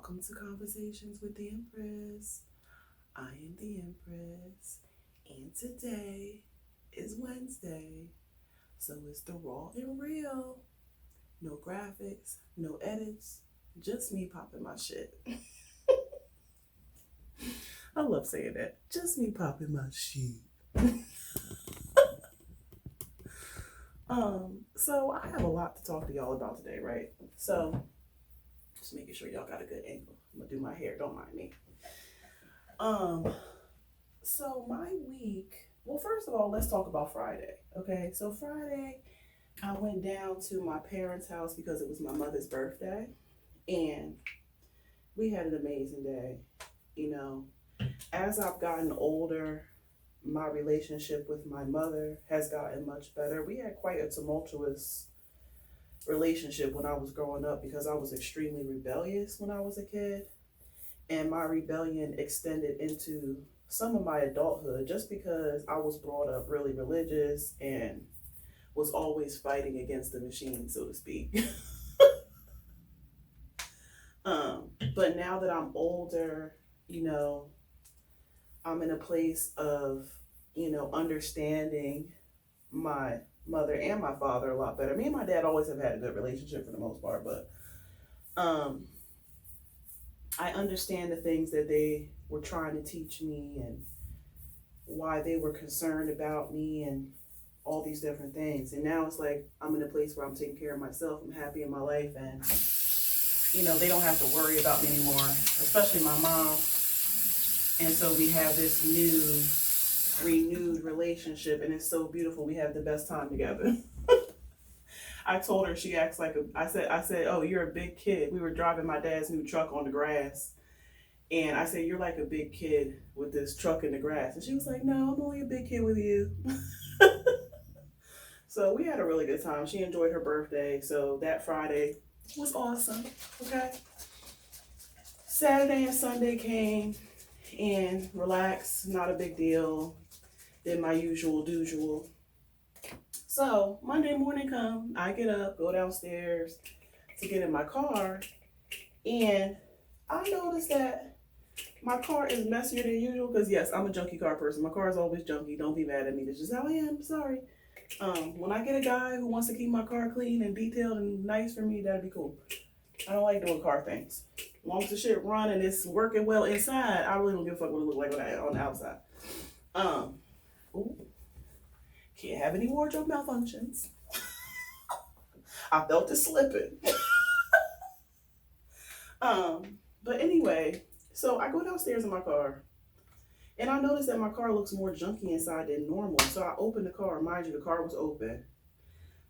Welcome to Conversations with the Empress. I am the Empress, and today is Wednesday, so it's the raw and real. No graphics, no edits, just me popping my shit. I love saying that. Just me popping my shit. So I have a lot to talk to y'all about today, right? So just making sure y'all got a good angle. I'm gonna do my hair, don't mind me. So my week, well, first of all, let's talk about Friday. Okay, so Friday, I went down to my parents' house because it was my mother's birthday, and we had an amazing day. You know, as I've gotten older, my relationship with my mother has gotten much better. We had quite a tumultuous relationship when I was growing up because I was extremely rebellious when I was a kid. And my rebellion extended into some of my adulthood just because I was brought up really religious and was always fighting against the machine, so to speak. But now that I'm older, you know, I'm in a place of, understanding my mother and my father a lot better. Me and my dad always have had a good relationship for the most part, but I understand the things that they were trying to teach me and why they were concerned about me and all these different things. And now it's like I'm in a place where I'm taking care of myself. I'm happy in my life, and they don't have to worry about me anymore, especially my mom. And so we have this renewed relationship, and it's so beautiful. We have the best time together. I told her, she acts like I said, oh, you're a big kid. We were driving my dad's new truck on the grass. And I said, you're like a big kid with this truck in the grass. And she was like, no, I'm only a big kid with you. So we had a really good time. She enjoyed her birthday. So that Friday was awesome. Okay. Saturday and Sunday came and relaxed. Not a big deal. Did my usual. So Monday morning come, I get up, go downstairs to get in my car, and I noticed that my car is messier than usual because yes, I'm a junky car person. My car is always junky. Don't be mad at me. That's just how I am. Sorry. When I get a guy who wants to keep my car clean and detailed and nice for me, that'd be cool. I don't like doing car things. As long as the shit run and it's working well inside, I really don't give a fuck what it look like on the outside. Ooh. Can't have any wardrobe malfunctions. I felt it slipping. But anyway, so I go downstairs in my car and I noticed that my car looks more junky inside than normal. So I opened the car. Mind you, the car was open.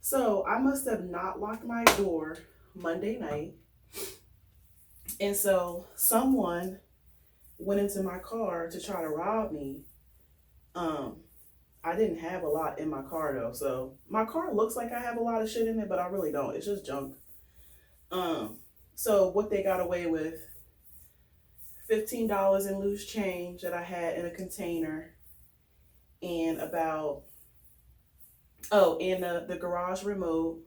So I must have not locked my door Monday night. And so someone went into my car to try to rob me. I didn't have a lot in my car though. So my car looks like I have a lot of shit in it, but I really don't. It's just junk. So what they got away with, $15 in loose change that I had in a container, and about, and the garage remote,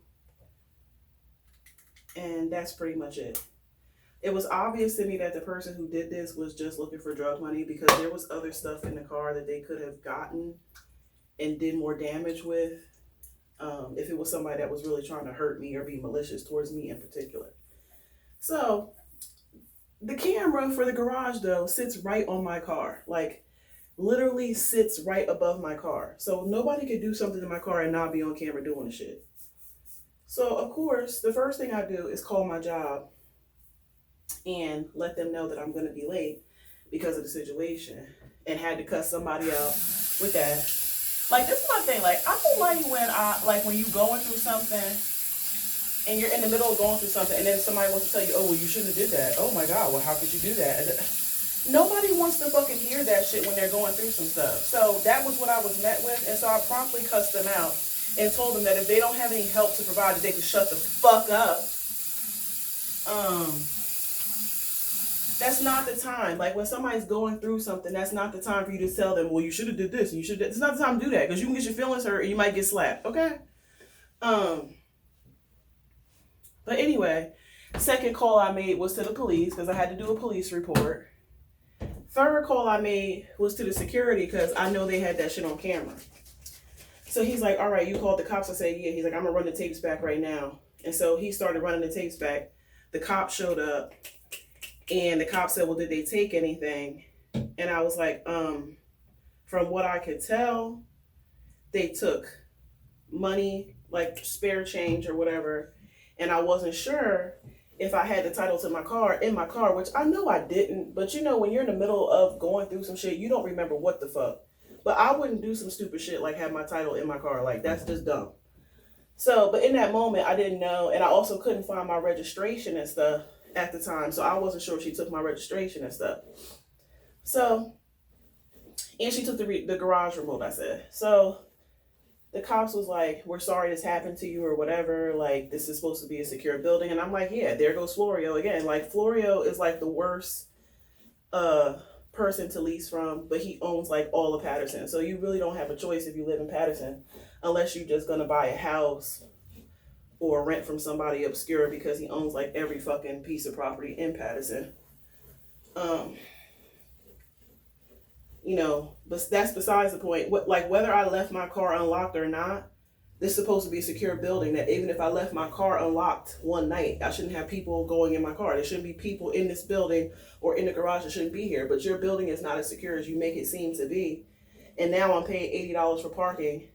and that's pretty much it. It was obvious to me that the person who did this was just looking for drug money because there was other stuff in the car that they could have gotten and did more damage with if it was somebody that was really trying to hurt me or be malicious towards me in particular. So the camera for the garage though sits right on my car, like literally sits right above my car. So nobody could do something to my car and not be on camera doing the shit. So of course, the first thing I do is call my job and let them know that I'm going to be late because of the situation, and had to cut somebody out with that. Like, this is my thing. Like, I don't like when you going through something and you're in the middle of going through something and then somebody wants to tell you, oh, well, you shouldn't have did that. Oh my God, well, how could you do that? Nobody wants to fucking hear that shit when they're going through some stuff. So that was what I was met with. And so I promptly cussed them out and told them that if they don't have any help to provide, that they can shut the fuck up. That's not the time. Like, when somebody's going through something, that's not the time for you to tell them, well, you should have did this and you should. It's not the time to do that because you can get your feelings hurt and you might get slapped. Okay. But anyway, Second call I made was to the police because I had to do a police report. Third call I made was to the security because I know they had that shit on camera. So he's like, all right, you called the cops? I said, yeah. He's like, I'm gonna run the tapes back right now. And so he started running the tapes back. The cop showed up and the cop said, well, did they take anything? And I was like, from what I could tell, they took money, like spare change or whatever. And I wasn't sure if I had the title to my car in my car, which I know I didn't. But you know, when you're in the middle of going through some shit, you don't remember what the fuck. But I wouldn't do some stupid shit like have my title in my car. Like, that's just dumb. So, but in that moment, I didn't know. And I also couldn't find my registration and stuff at the time. So I wasn't sure if she took my registration and stuff. So, and she took the garage remote, I said. So the cops was like, we're sorry this happened to you or whatever. Like, this is supposed to be a secure building. And I'm like, yeah, there goes Florio again. Like, Florio is like the worst person to lease from, but he owns like all of Patterson. So you really don't have a choice if you live in Patterson unless you're just going to buy a house or rent from somebody obscure because he owns like every fucking piece of property in Patterson. You know, but that's besides the point. Like, whether I left my car unlocked or not, this is supposed to be a secure building that even if I left my car unlocked one night, I shouldn't have people going in my car. There shouldn't be people in this building or in the garage that shouldn't be here. But your building is not as secure as you make it seem to be. And now I'm paying $80 for parking.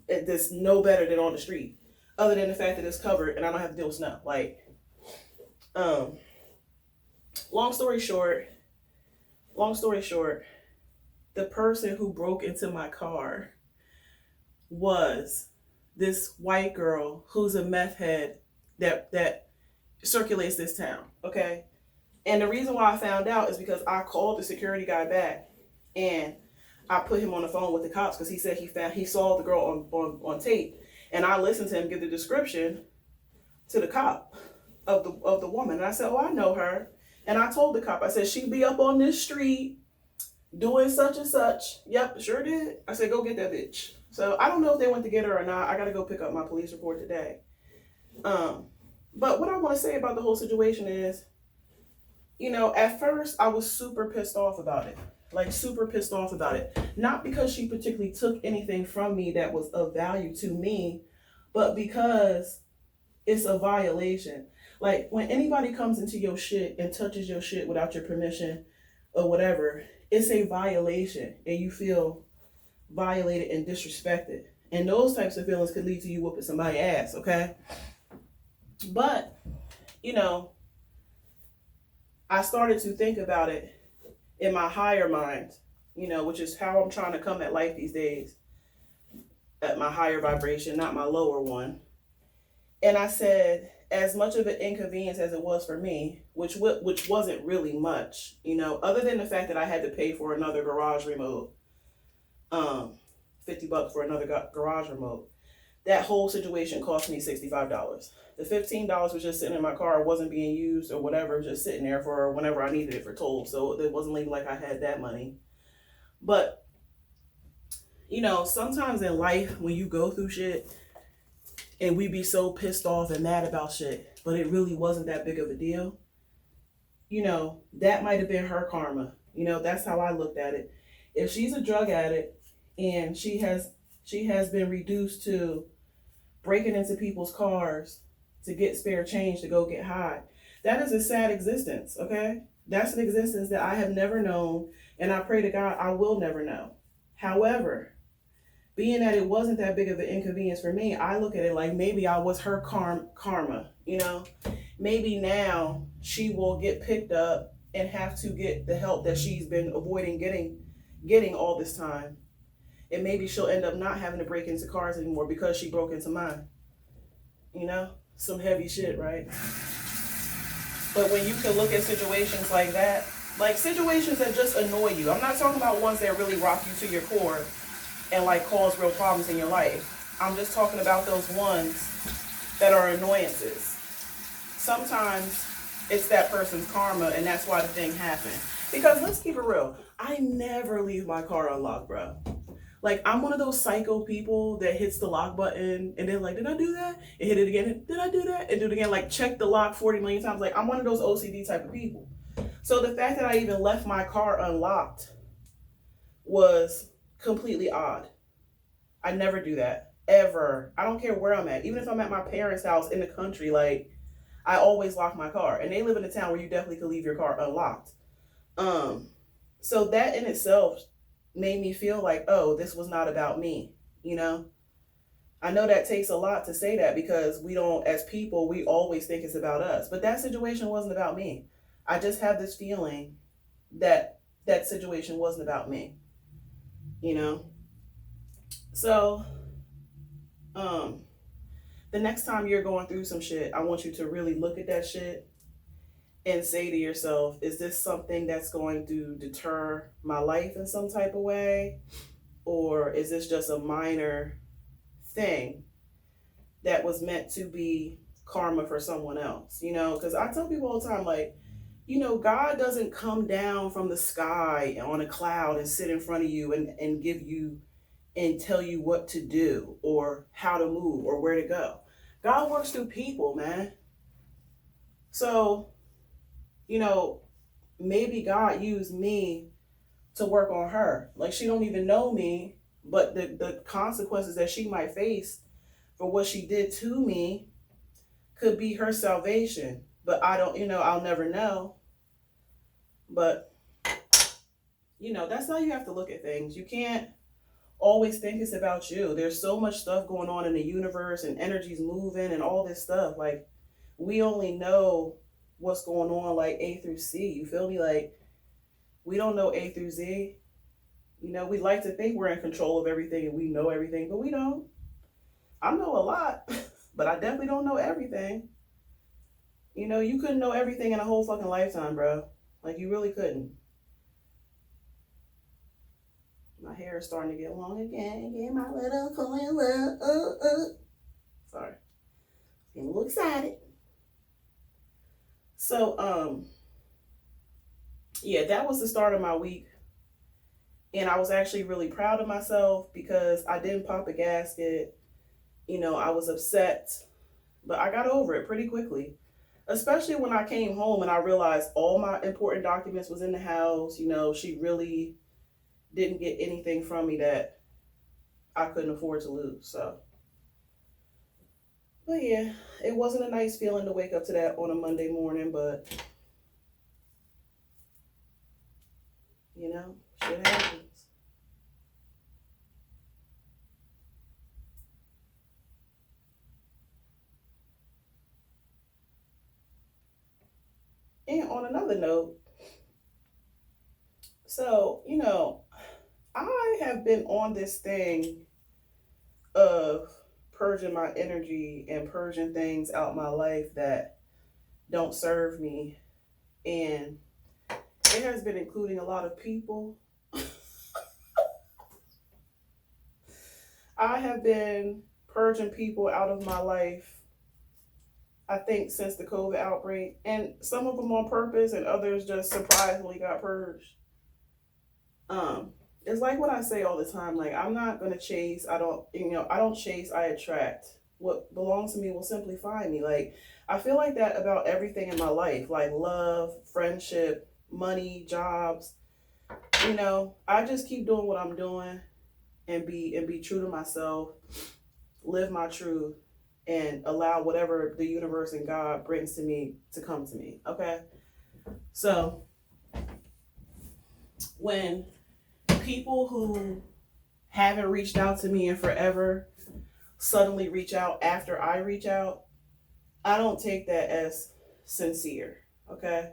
That's no better than on the street, other than the fact that it's covered and I don't have to deal with snow. Like, long story short, the person who broke into my car was this white girl who's a meth head that circulates this town, okay? And the reason why I found out is because I called the security guy back and I put him on the phone with the cops because he said he saw the girl on tape, and I listened to him give the description to the cop of the woman. And I said, oh, I know her. And I told the cop, I said, she be up on this street doing such and such. Yep, sure did. I said, go get that bitch. So I don't know if they went to get her or not. I got to go pick up my police report today. But what I want to say about the whole situation is, you know, at first I was super pissed off about it. Like, super pissed off about it. Not because she particularly took anything from me that was of value to me, but because it's a violation. Like, when anybody comes into your shit and touches your shit without your permission or whatever, it's a violation and you feel violated and disrespected. And those types of feelings could lead to you whooping somebody's ass, okay? But, you know, I started to think about it in my higher mind, you know, which is how I'm trying to come at life these days, at my higher vibration, not my lower one. And I said, as much of an inconvenience as it was for me, which wasn't really much, you know, other than the fact that I had to pay for another garage remote, $50 for another garage remote, that whole situation cost me $65. The $15 was just sitting in my car, wasn't being used or whatever, just sitting there for whenever I needed it for tolls. So it wasn't even like I had that money. But, you know, sometimes in life when you go through shit and we be so pissed off and mad about shit, but it really wasn't that big of a deal, you know, that might have been her karma. You know, that's how I looked at it. If she's a drug addict and she has been reduced to breaking into people's cars to get spare change to go get high, that is a sad existence, okay? That's an existence that I have never known, and I pray to God I will never know. However, being that it wasn't that big of an inconvenience for me, I look at it like maybe I was her karma, you know? Maybe now she will get picked up and have to get the help that she's been avoiding getting all this time. And maybe she'll end up not having to break into cars anymore because she broke into mine. You know? Some heavy shit, right? But when you can look at situations like that, like situations that just annoy you. I'm not talking about ones that really rock you to your core and like cause real problems in your life. I'm just talking about those ones that are annoyances. Sometimes it's that person's karma and that's why the thing happened. Because let's keep it real. I never leave my car unlocked, bro. Like, I'm one of those psycho people that hits the lock button and then like, did I do that? And hit it again. Did I do that? And do it again. Like, check the lock 40 million times. Like, I'm one of those OCD type of people. So the fact that I even left my car unlocked was completely odd. I never do that. Ever. I don't care where I'm at. Even if I'm at my parents' house in the country, like, I always lock my car. And they live in a town where you definitely could leave your car unlocked. Um, so that in itself made me feel like, oh, this was not about me, you know? I know that takes a lot to say that because we don't, as people, we always think it's about us. But that situation wasn't about me. I just have this feeling that that situation wasn't about me, you know? So, um, the next time you're going through some shit, I want you to really look at that shit and say to yourself, is this something that's going to deter my life in some type of way? Or is this just a minor thing that was meant to be karma for someone else? You know, because I tell people all the time, like, you know, God doesn't come down from the sky on a cloud and sit in front of you and give you and tell you what to do or how to move or where to go. God works through people, man. So, you know, maybe God used me to work on her. Like, she don't even know me, but the consequences that she might face for what she did to me could be her salvation. But I don't, you know, I'll never know. But, you know, that's how you have to look at things. You can't always think it's about you. There's so much stuff going on in the universe and energies moving and all this stuff. Like, we only know what's going on like A through C. You feel me? Like, we don't know A through Z. You know, we like to think we're in control of everything and we know everything, but we don't. I know a lot, but I definitely don't know everything. You know, you couldn't know everything in a whole fucking lifetime, bro. Like, you really couldn't. My hair is starting to get long again. Get my little coil. Sorry. Getting a little excited. So, yeah, that was the start of my week. And I was actually really proud of myself because I didn't pop a gasket. You know, I was upset, but I got over it pretty quickly. Especially when I came home and I realized all my important documents was in the house. You know, she really didn't get anything from me that I couldn't afford to lose. So, but yeah, it wasn't a nice feeling to wake up to that on a Monday morning, but you know, shit happens. And on another note, so, you know, I have been on this thing of purging my energy and purging things out my life that don't serve me. And it has been including a lot of people. I have been purging people out of my life, I think, since the COVID outbreak. And some of them on purpose and others just surprisingly got purged. Um, it's like what I say all the time, like, I'm not gonna chase, I don't chase, I attract. What belongs to me will simply find me. Like, I feel like that about everything in my life, like love, friendship, money, jobs. You know, I just keep doing what I'm doing and be true to myself, live my truth, and allow whatever the universe and God brings to me to come to me. Okay? So when people who haven't reached out to me in forever suddenly reach out after I reach out, I don't take that as sincere. Okay?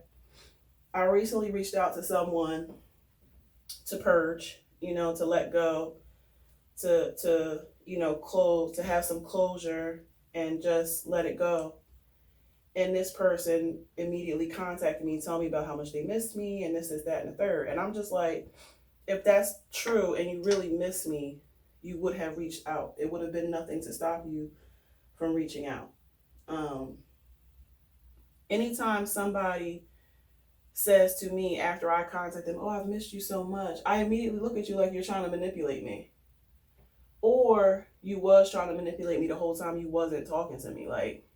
I recently reached out to someone to purge, you know, to let go, to you know, close, to have some closure and just let it go. And this person immediately contacted me, telling me about how much they missed me and this is that and the third. And I'm just like, if that's true and you really miss me, you would have reached out. It would have been nothing to stop you from reaching out. Um, Anytime somebody says to me after I contact them, "Oh, I've missed you so much," I immediately look at you like you're trying to manipulate me. or you was trying to manipulate me the whole time you wasn't talking to me, like,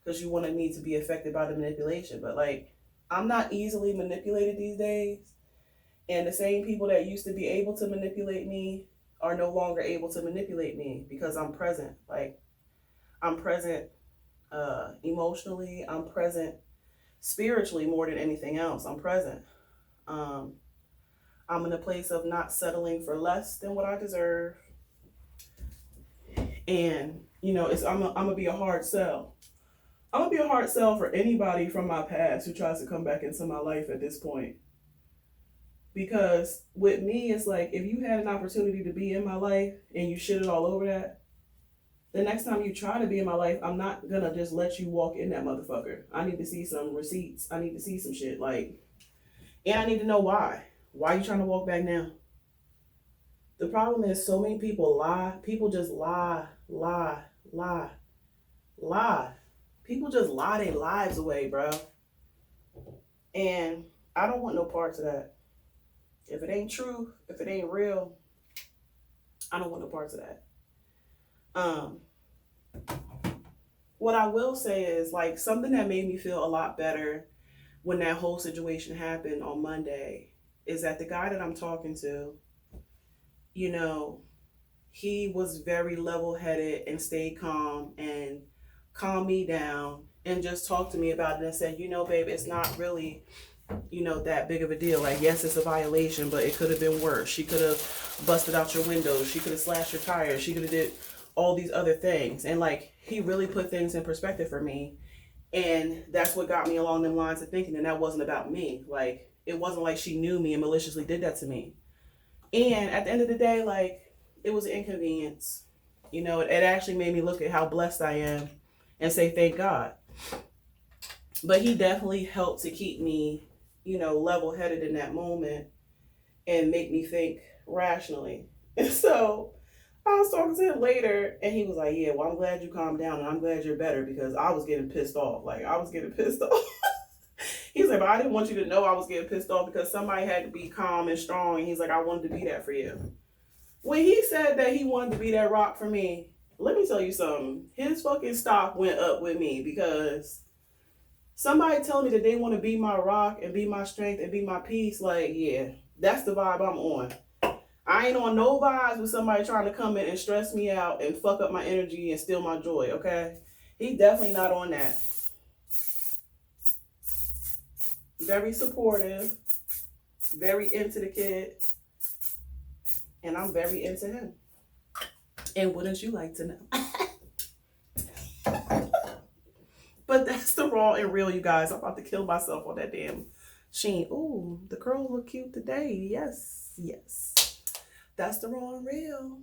because you wanted me to be affected by the manipulation. But like, I'm not easily manipulated these days, and the same people that used to be able to manipulate me are no longer able to manipulate me because I'm present. Like, I'm present emotionally, I'm present spiritually more than anything else. I'm present. I'm in a place of not settling for less than what I deserve. And, you know, I'm gonna be a hard sell. I'm gonna be a hard sell for anybody from my past who tries to come back into my life at this point. Because with me, it's like, if you had an opportunity to be in my life and you shitted all over that, the next time you try to be in my life, I'm not gonna just let you walk in that motherfucker. I need to see some receipts. I need to see some shit. Like, and I need to know why. Why are you trying to walk back now? The problem is so many people lie. People just lie. People just lie their lives away, bro. And I don't want no parts of that. If it ain't true, if it ain't real, I don't want no parts of that. What I will say is, like, something that made me feel a lot better when that whole situation happened on Monday is that the guy that I'm talking to, you know, he was very level-headed and stayed calm and calmed me down and just talked to me about it and said, you know, babe, it's not really, you know, that big of a deal. Like, yes, it's a violation, but it could have been worse. She could have busted out your windows. She could have slashed your tires. She could have did all these other things. And like, he really put things in perspective for me. And that's what got me along them lines of thinking. And that wasn't about me. Like, it wasn't like she knew me and maliciously did that to me. And at the end of the day, like, it was an inconvenience. You know, it actually made me look at how blessed I am and say, thank God. But he definitely helped to keep me, you know, level-headed in that moment and make me think rationally. And so I was talking to him later and he was like, yeah, well, I'm glad you calmed down and I'm glad you're better, because I was getting pissed off. Like, I was getting pissed off. He's like, but I didn't want you to know I was getting pissed off because somebody had to be calm and strong. And he's like, I wanted to be that for you. When he said that he wanted to be that rock for me, let me tell you something. His fucking stock went up with me, because somebody telling me that they want to be my rock and be my strength and be my peace, like, yeah, that's the vibe I'm on. I ain't on no vibes with somebody trying to come in and stress me out and fuck up my energy and steal my joy, okay? He definitely not on that. Very supportive, very into the kid, and I'm very into him. And wouldn't you like to know? But that's the raw and real, you guys. I'm about to kill myself on that damn Sheen. Ooh, the curls look cute today. Yes, yes. That's the raw and real.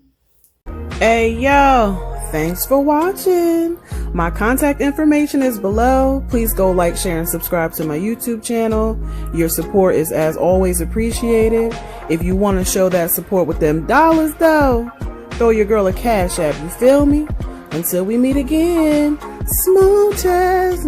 Hey, yo. Thanks for watching. My contact information is below. Please go like, share, and subscribe to my YouTube channel. Your support is, as always, appreciated. If you want to show that support with them dollars, though, throw your girl a cash app. You feel me? Until we meet again. Smooches.